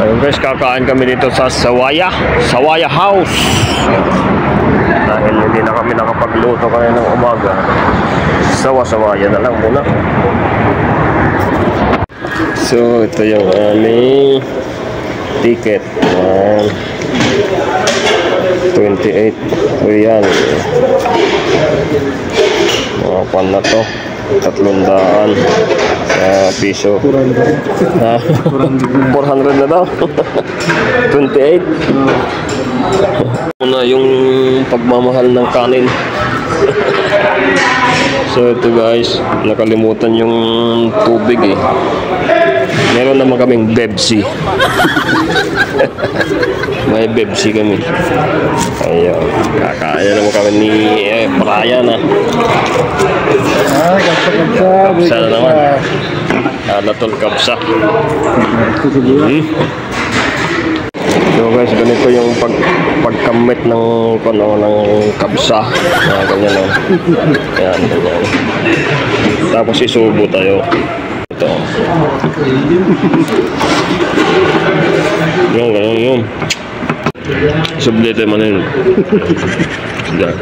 Ayun guys, kakain kami dito sa Sawaya House. Dahil hindi na kami nakapagluto kanina ng umaga, Sawaya na lang muna. So ito yung aming ticket, 28 real. Mga pan na to, 300 piso. 400 na daw. 28. Muna yung pagmamahal ng kanin. So ito guys, nakalimutan yung tubig eh. Meron naman kaming Bebsi. May Bebsi kami. Ayun, kakain naman kami ni Brian na. Kapsa na naman. Alatol kapsa. So guys, ganito yung pagkamit ng kapsa. Ganyan o. Yan, ganyan. Tapos isubo tayo. Ito. Yun. Sublito yung manin. Yan.